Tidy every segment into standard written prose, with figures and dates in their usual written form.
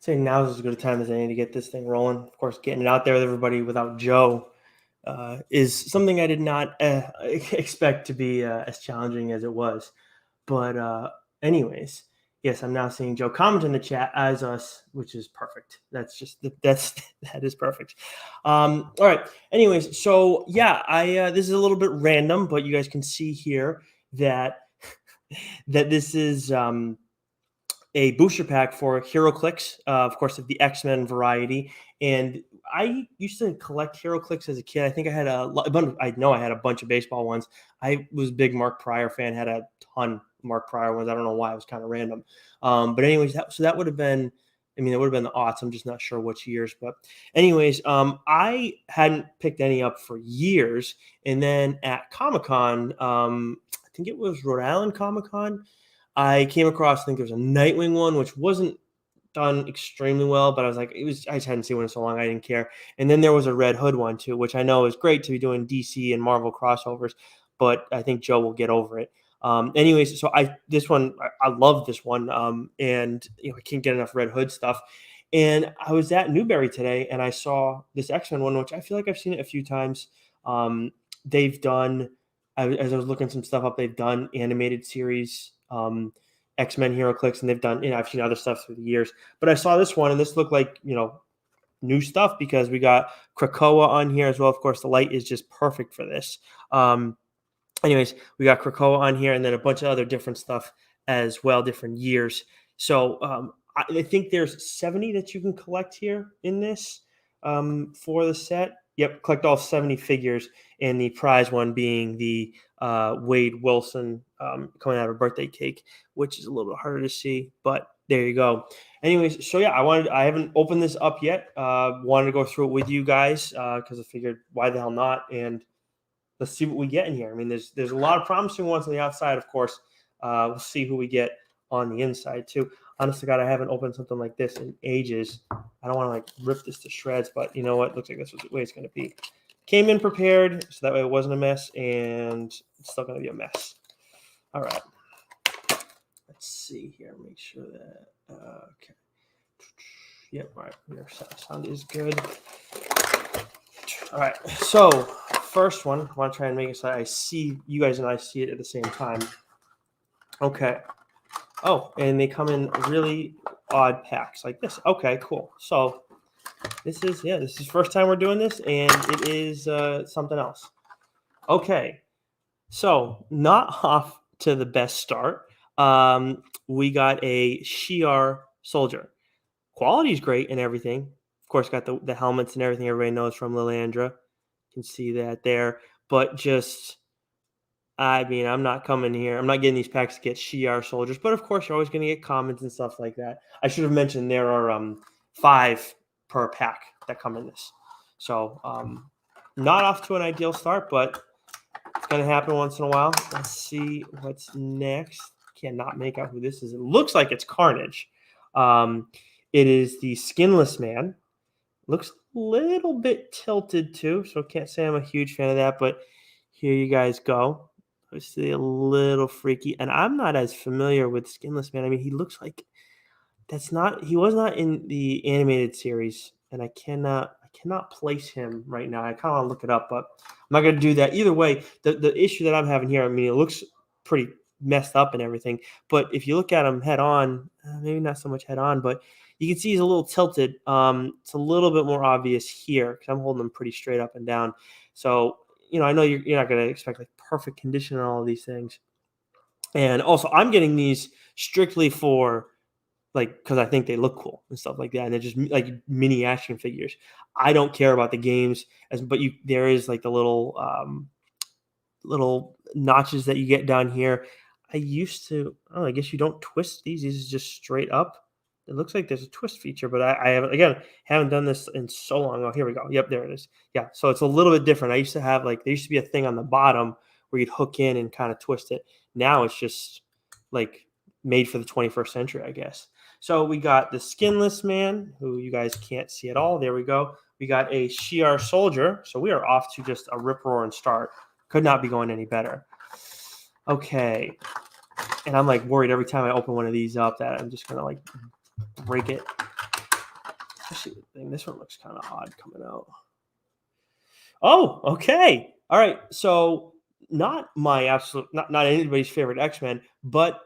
say now's as good a time as any to get this thing rolling. Of course, getting it out there with everybody without Joe is something I did not expect to be as challenging as it was. But anyways, yes, I'm now seeing Joe comment in the chat as us, which is perfect. That is perfect. All right. Anyways, so yeah, I this is a little bit random, but you guys can see here that this is a booster pack for HeroClix, of course, of the X-Men variety. And I used to collect HeroClix as a kid. I think I had I know I had a bunch of baseball ones. I was a big Mark Pryor fan, had a ton of Mark Pryor ones. I don't know why, it was kind of random. But anyways, that would have been, I mean, it would have been the aughts. I'm just not sure which years. But anyways, I hadn't picked any up for years. And then at Comic-Con, I think it was Rhode Island Comic-Con, I came across, I think there was a Nightwing one, which wasn't done extremely well, but I was like, I just hadn't seen one in so long, I didn't care. And then there was a Red Hood one too, which I know is great to be doing DC and Marvel crossovers, but I think Joe will get over it. Anyways, so I love this one. And I can't get enough Red Hood stuff. And I was at Newbury today and I saw this X-Men one, which I feel like I've seen it a few times. They've done, as I was looking some stuff up, they've done animated series, X-Men HeroClix, and they've done, I've seen other stuff through the years, but I saw this one and this looked like, new stuff because we got Krakoa on here as well. Of course, the light is just perfect for this. Anyways, we got Krakoa on here and then a bunch of other different stuff as well, different years. So I think there's 70 that you can collect here in this for the set. Yep, collect all 70 figures, and the prize one being the Wade Wilson coming out of a birthday cake, which is a little bit harder to see, but there you go. Anyways, so yeah, I haven't opened this up yet. Wanted to go through it with you guys because I figured why the hell not, and let's see what we get in here. I mean, there's a lot of promising ones on the outside, of course. We'll see who we get on the inside too. Honest to God, I haven't opened something like this in ages. I don't want to rip this to shreds, but you know what? Looks like this was the way it's going to be. Came in prepared, so that way it wasn't a mess, and it's still going to be a mess. All right. Let's see here. Make sure that, okay. Yep, all right. Your sound is good. All right. So, first one, I want to try and make it so I see you guys and I see it at the same time. Okay. Oh, and they come in really odd packs like this. Okay, cool. So this is first time we're doing this, and it is something else. Okay, so not off to the best start. We got a Shi'ar soldier. Quality is great and everything. Of course, got the helmets and everything everybody knows from Lilandra. You can see that there. But just, I mean, I'm not coming here. I'm not getting these packs to get Shi'ar soldiers. But of course, you're always going to get commons and stuff like that. I should have mentioned there are 5 per pack that come in this. So not off to an ideal start, but it's going to happen once in a while. Let's see what's next. Cannot make out who this is. It looks like it's Carnage. It is the Skinless Man. Looks a little bit tilted too, so can't say I'm a huge fan of that, but here you guys go. Obviously a little freaky, and I'm not as familiar with Skinless Man. I mean, he looks like he was not in the animated series, and I cannot place him right now. I kind of want to look it up, but I'm not going to do that. Either way, the issue that I'm having here, I mean, it looks pretty messed up and everything, but if you look at him head on, maybe not so much head on, but you can see he's a little tilted. It's a little bit more obvious here because I'm holding him pretty straight up and down. So, I know you're not going to expect like perfect condition on all of these things. And also, I'm getting these strictly for because I think they look cool and stuff like that, and they're just like mini action figures. I don't care about the games, but there is like the little notches that you get down here. I guess you don't twist these. These is just straight up. It looks like there's a twist feature, but I haven't done this in so long. Oh, here we go. Yep, there it is. Yeah, so it's a little bit different. I used to have there used to be a thing on the bottom where you'd hook in and kind of twist it. Now it's just like made for the 21st century, I guess. So we got the Skinless Man, who you guys can't see at all. There we go. We got a Shi'ar soldier. So we are off to just a rip-roaring start. Could not be going any better. Okay. And I'm worried every time I open one of these up that I'm just going to break it. Let's see the thing. This one looks kind of odd coming out. Oh, okay. All right. So not my absolute, not anybody's favorite X-Men, but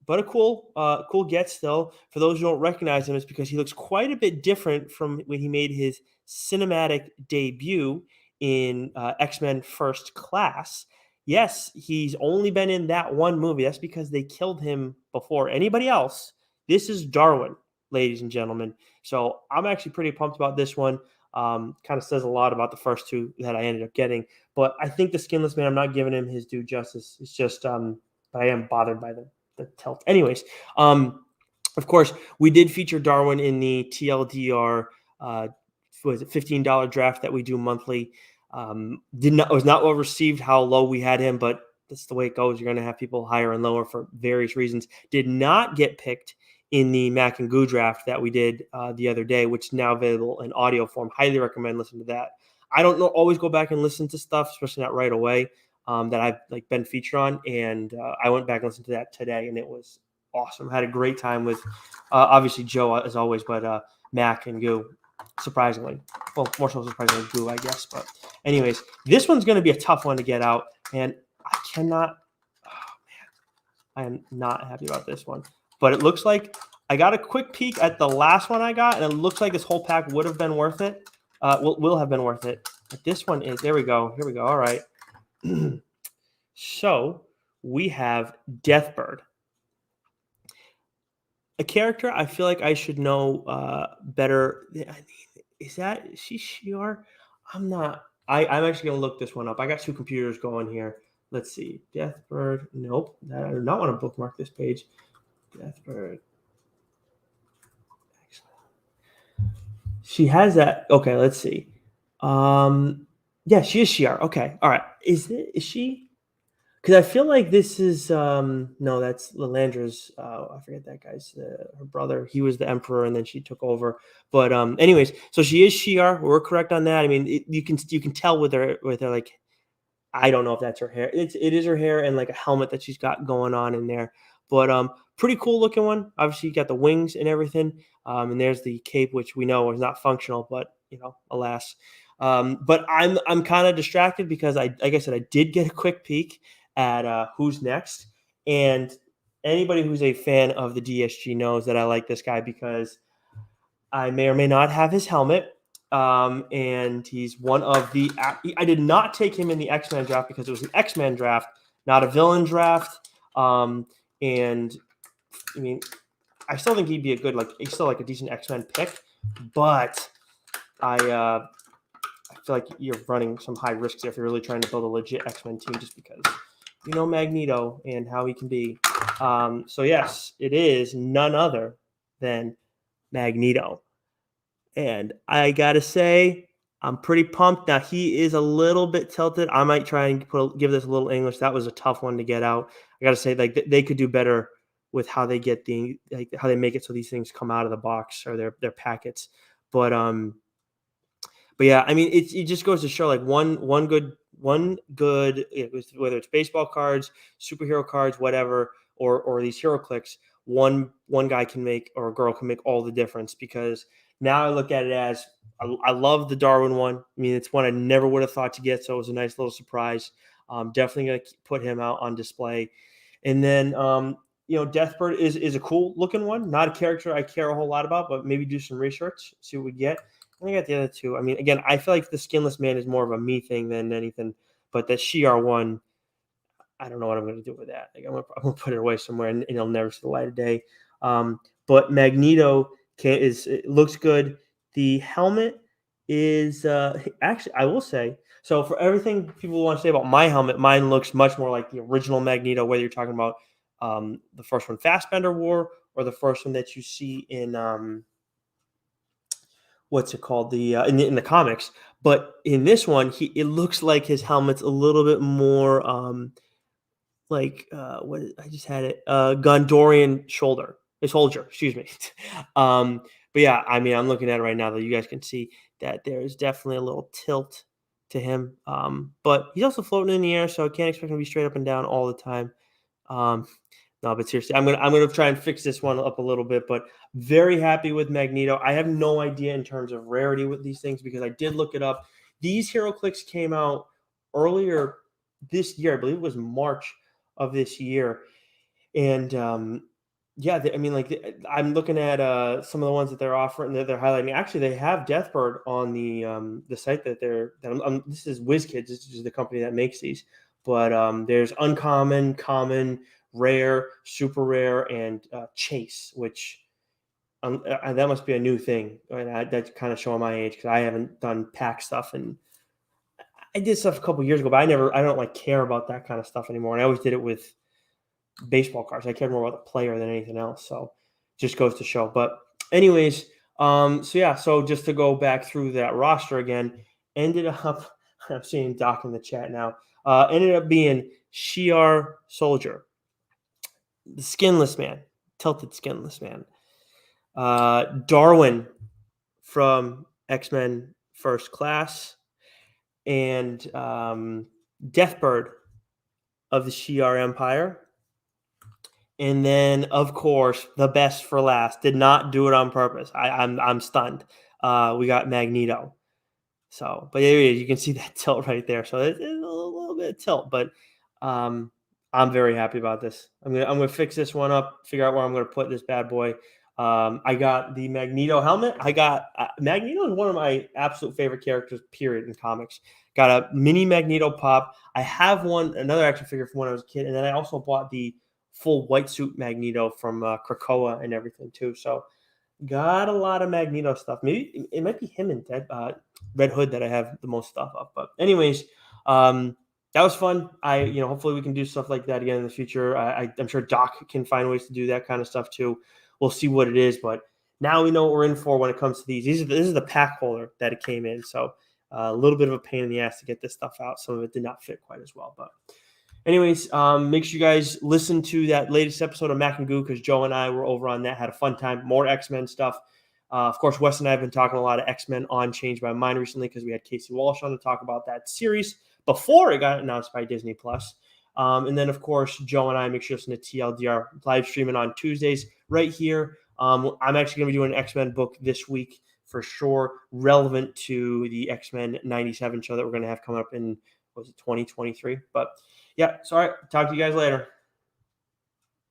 a cool get still. For those who don't recognize him, it's because he looks quite a bit different from when he made his cinematic debut in X-Men First Class. Yes, he's only been in that one movie. That's because they killed him before anybody else. This is Darwin, ladies and gentlemen. So I'm actually pretty pumped about this one. Kind of says a lot about the first two that I ended up getting. But I think the Skinless Man, I'm not giving him his due justice. It's just I am bothered by the tilt. Anyways, of course, we did feature Darwin in the TLDR was it $15 draft that we do monthly. Was not well received how low we had him, but that's the way it goes. You're going to have people higher and lower for various reasons. Did not get picked in the Mac and Goo draft that we did the other day, which is now available in audio form. Highly recommend listening to that. I don't know, always go back and listen to stuff, especially not right away, that I've like been featured on. And I went back and listened to that today, and it was awesome. Had a great time with obviously Joe as always, but Mac and Goo, surprisingly. Well, more so surprisingly Goo, I guess. But anyways, this one's going to be a tough one to get out, and I cannot. Oh man, I am not happy about this one. But it looks like I got a quick peek at the last one I got, and it looks like this whole pack would have been worth it. Will have been worth it. But this one is, there we go. Here we go. All right. So we have Deathbird. A character I feel like I should know better. I mean, is she Shi'ar? I'm not. I'm actually going to look this one up. I got two computers going here. Let's see. Deathbird. Nope. I do not want to bookmark this page. Deathbird. She has that. Okay, let's see. Yeah, she is Shi'ar. Okay, all right. Is she? Because I feel like this is no, that's Lilandra's. I forget that guy's her brother. He was the emperor, and then she took over. But anyways, so she is Shi'ar. We're correct on that. I mean, you can tell with her like, I don't know if that's her hair. It is her hair and like a helmet that she's got going on in there. But pretty cool looking one. Obviously, you got the wings and everything. And there's the cape, which we know is not functional, but alas. But I'm kind of distracted because like I said, I did get a quick peek at who's next. And anybody who's a fan of the DSG knows that I like this guy because I may or may not have his helmet. And he's one of the. I did not take him in the X-Men draft because it was an X-Men draft, not a villain draft. And I mean, I still think he'd be he's still like a decent X-Men pick, but I feel like you're running some high risks if you're really trying to build a legit X-Men team, just because Magneto and how he can be. So yes, it is none other than Magneto. And I gotta say, I'm pretty pumped. Now he is a little bit tilted. I might try and give this a little English. That was a tough one to get out. I gotta say, like they could do better with how they get how they make it so these things come out of the box or their packets. But yeah, I mean it just goes to show like one good whether it's baseball cards, superhero cards, whatever, or these HeroClix, one guy can make or a girl can make all the difference because. Now I look at it as I love the Darwin one. I mean, it's one I never would have thought to get, so it was a nice little surprise. Definitely going to put him out on display. And then, Deathbird is a cool looking one. Not a character I care a whole lot about, but maybe do some research, see what we get. And I got the other two. I mean, again, I feel like the Skinless Man is more of a me thing than anything, but the Shi'ar one, I don't know what I'm going to do with that. Like, I'm going to put it away somewhere, and it'll never see the light of day. But Magneto. It looks good. The helmet is actually, I will say, so for everything people want to say about my helmet, mine looks much more like the original Magneto, whether you're talking about the first one Fassbender wore or the first one that you see in what's it called, in the comics. But in this one, it looks like his helmet's a little bit more I just had it Gondorian shoulder. Soldier, excuse me. But yeah, I mean, I'm looking at it right now that you guys can see that there is definitely a little tilt to him. But he's also floating in the air, so I can't expect him to be straight up and down all the time. No, but seriously, I'm gonna try and fix this one up a little bit, but very happy with Magneto. I have no idea in terms of rarity with these things because I did look it up. These HeroClix came out earlier this year. I believe it was March of this year, and yeah, I mean, like I'm looking at some of the ones that they're offering that they're highlighting. Actually, they have Deathbird on the site that this is WizKids. This is the company that makes these, but there's uncommon, common, rare, super rare, and chase, which that must be a new thing. And that's kind of showing my age because I haven't done pack stuff, and I did stuff a couple years ago, but I don't like care about that kind of stuff anymore. And I always did it with baseball cards. I care more about the player than anything else. So just goes to show. But anyways, so yeah, so just to go back through that roster again, ended up I'm seeing Doc in the chat now. Ended up being Shi'ar Soldier, the Skinless Man, Tilted Skinless Man, Darwin from X-Men First Class, and Deathbird of the Shi'ar Empire. And then, of course, the best for last. Did not do it on purpose. I'm stunned. We got Magneto. So, but there you can see that tilt right there. So it's a little bit of tilt, but I'm very happy about this. I'm gonna fix this one up. Figure out where I'm gonna put this bad boy. I got the Magneto helmet. I got Magneto is one of my absolute favorite characters. Period in comics. Got a mini Magneto pop. I have another action figure from when I was a kid, and then I also bought the full white suit Magneto from Krakoa and everything too. So got a lot of Magneto stuff. Maybe it might be him and Red Hood that I have the most stuff of. But anyways, that was fun. Hopefully we can do stuff like that again in the future. I'm sure Doc can find ways to do that kind of stuff too. We'll see what it is, but now we know what we're in for when it comes to these. This is the pack holder that it came in. So a little bit of a pain in the ass to get this stuff out. Some of it did not fit quite as well, but anyways, make sure you guys listen to that latest episode of Mac and Goo because Joe and I were over on that, had a fun time, more X-Men stuff. Of course, Wes and I have been talking a lot of X-Men on Change My Mind recently because we had Casey Walsh on to talk about that series before it got announced by Disney+. And then, of course, Joe and I make sure to listen to TLDR live streaming on Tuesdays right here. I'm actually going to be doing an X-Men book this week for sure, relevant to the X-Men 97 show that we're going to have coming up in, 2023? But yeah, sorry. Talk to you guys later.